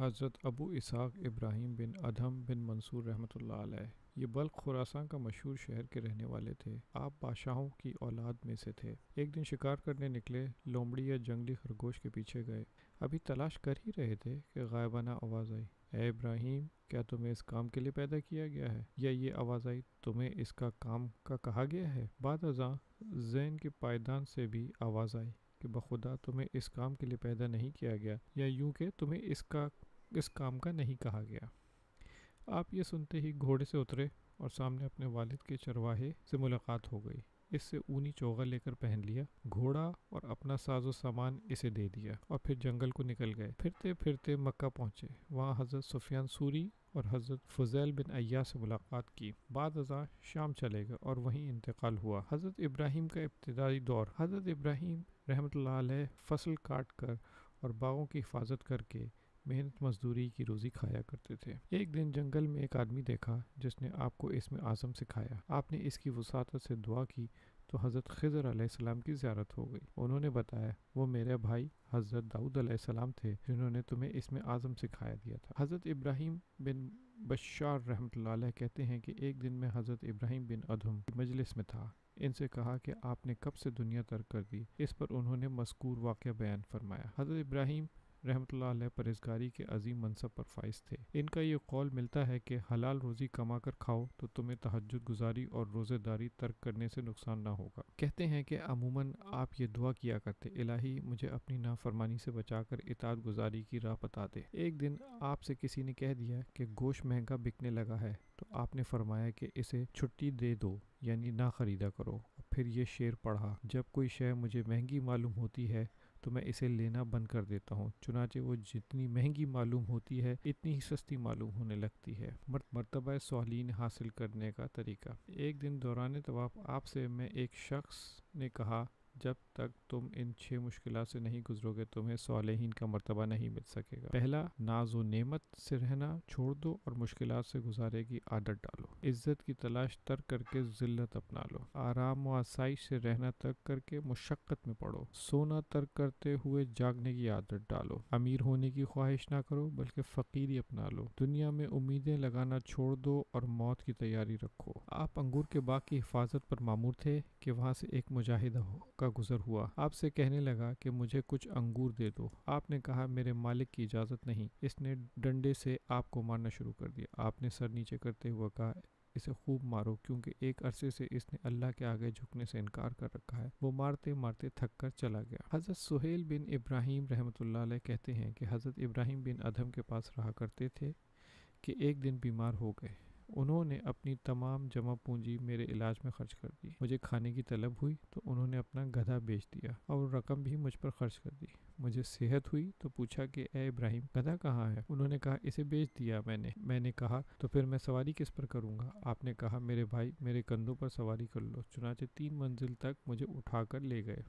حضرت ابو اسحاق ابراہیم بن ادھم بن منصور رحمۃ اللہ علیہ، یہ بلخ خراسان کا مشہور شہر کے رہنے والے تھے۔ آپ بادشاہوں کی اولاد میں سے تھے۔ ایک دن شکار کرنے نکلے، لومڑی یا جنگلی خرگوش کے پیچھے گئے۔ ابھی تلاش کر ہی رہے تھے کہ غائبانہ آواز آئی، اے ابراہیم، کیا تمہیں اس کام کے لیے پیدا کیا گیا ہے؟ یا یہ آواز آئی، تمہیں اس کا کام کا کہا گیا ہے؟ بعد ازاں ذہن کے پائیدان سے بھی آواز آئی کہ بخدا تمہیں اس کام کے لیے پیدا نہیں کیا گیا، یا یوں کہ تمہیں اس کام کا نہیں کہا گیا۔ آپ یہ سنتے ہی گھوڑے سے اترے اور سامنے اپنے والد کے چرواہے سے ملاقات ہو گئی۔ اس سے اونی چوغا لے کر پہن لیا، گھوڑا اور اپنا ساز و سامان اسے دے دیا، اور پھر جنگل کو نکل گئے۔ پھرتے پھرتے مکہ پہنچے، وہاں حضرت سفیان سوری اور حضرت فضیل بن عیاض سے ملاقات کی۔ بعد ازاں شام چلے گئے اور وہیں انتقال ہوا۔ حضرت ابراہیم کا ابتدائی دور۔ حضرت ابراہیم رحمۃ اللہ علیہ فصل کاٹ کر اور باغوں کی حفاظت کر کے محنت مزدوری کی روزی کھایا کرتے تھے۔ ایک دن جنگل میں ایک آدمی دیکھا جس نے آپ کو اسم اعظم سکھایا۔ آپ نے اس کی وساطت سے دعا کی تو حضرت خضر علیہ السلام کی زیارت ہو گئی۔ انہوں نے بتایا، وہ میرے بھائی حضرت داؤد علیہ السلام تھے جنہوں نے تمہیں اسم اعظم سکھایا دیا تھا۔ حضرت ابراہیم بن بشار رحمۃ اللہ علیہ کہتے ہیں کہ ایک دن میں حضرت ابراہیم بن ادھم کی مجلس میں تھا۔ ان سے کہا کہ آپ نے کب سے دنیا ترک کر دی؟ اس پر انہوں نے مذکور واقعہ بیان فرمایا۔ حضرت ابراہیم رحمۃ اللہ علیہ پرہیزگاری کے عظیم منصب پر فائز تھے۔ ان کا یہ قول ملتا ہے کہ حلال روزی کما کر کھاؤ تو تمہیں تہجد گزاری اور روزہ داری ترک کرنے سے نقصان نہ ہوگا۔ کہتے ہیں کہ عموماً آپ یہ دعا کیا کرتے، الہی مجھے اپنی نافرمانی سے بچا کر اطاعت گزاری کی راہ بتا دے۔ ایک دن آپ سے کسی نے کہہ دیا کہ گوشت مہنگا بکنے لگا ہے، تو آپ نے فرمایا کہ اسے چھٹی دے دو، یعنی نہ خریدا کرو۔ پھر یہ شعر پڑھا، جب کوئی شے مجھے مہنگی معلوم ہوتی ہے تو میں اسے لینا بند کر دیتا ہوں، چنانچہ وہ جتنی مہنگی معلوم ہوتی ہے اتنی ہی سستی معلوم ہونے لگتی ہے۔ مرتبہ سوالین حاصل کرنے کا طریقہ۔ ایک دن دوران طواف آپ سے میں ایک شخص نے کہا، جب تک تم ان 6 مشکلات سے نہیں گزرو گے تمہیں صالحین کا مرتبہ نہیں مل سکے گا۔ پہلا، ناز و نعمت سے رہنا چھوڑ دو اور مشکلات سے گزارے کی عادت ڈالو۔ عزت کی تلاش ترک کر کے ذلت اپنا لو۔ آرام و آسائش سے رہنا ترک کر کے مشقت میں پڑو۔ سونا ترک کرتے ہوئے جاگنے کی عادت ڈالو۔ امیر ہونے کی خواہش نہ کرو بلکہ فقیری اپنا لو۔ دنیا میں امیدیں لگانا چھوڑ دو اور موت کی تیاری رکھو۔ آپ انگور کے باغ کی حفاظت پر مامور تھے کہ وہاں سے ایک مجاہد کا گزر ہوا۔ آپ سے کہنے لگا کہ مجھے کچھ انگور دے دو۔ آپ نے کہا، میرے مالک کی اجازت نہیں۔ اس نے ڈنڈے سے آپ کو مارنا شروع کر دیا۔ آپ نے سر نیچے کرتے ہوئے کہا، اسے خوب مارو کیونکہ ایک عرصے سے اس نے اللہ کے آگے جھکنے سے انکار کر رکھا ہے۔ وہ مارتے مارتے تھک کر چلا گیا۔ حضرت سہیل بن ابراہیم رحمۃ اللہ علیہ کہتے ہیں کہ حضرت ابراہیم بن ادھم کے پاس رہا کرتے تھے کہ ایک دن بیمار ہو گئے۔ انہوں نے اپنی تمام جمع پونجی میرے علاج میں خرچ کر دی۔ مجھے کھانے کی طلب ہوئی تو انہوں نے اپنا گدھا بیچ دیا اور رقم بھی مجھ پر خرچ کر دی۔ مجھے صحت ہوئی تو پوچھا کہ اے ابراہیم، گدھا کہاں ہے؟ انہوں نے کہا، اسے بیچ دیا میں نے کہا، تو پھر میں سواری کس پر کروں گا؟ آپ نے کہا، میرے بھائی، میرے کندھوں پر سواری کر لو۔ چنانچہ 3 منزل تک مجھے اٹھا کر لے گئے۔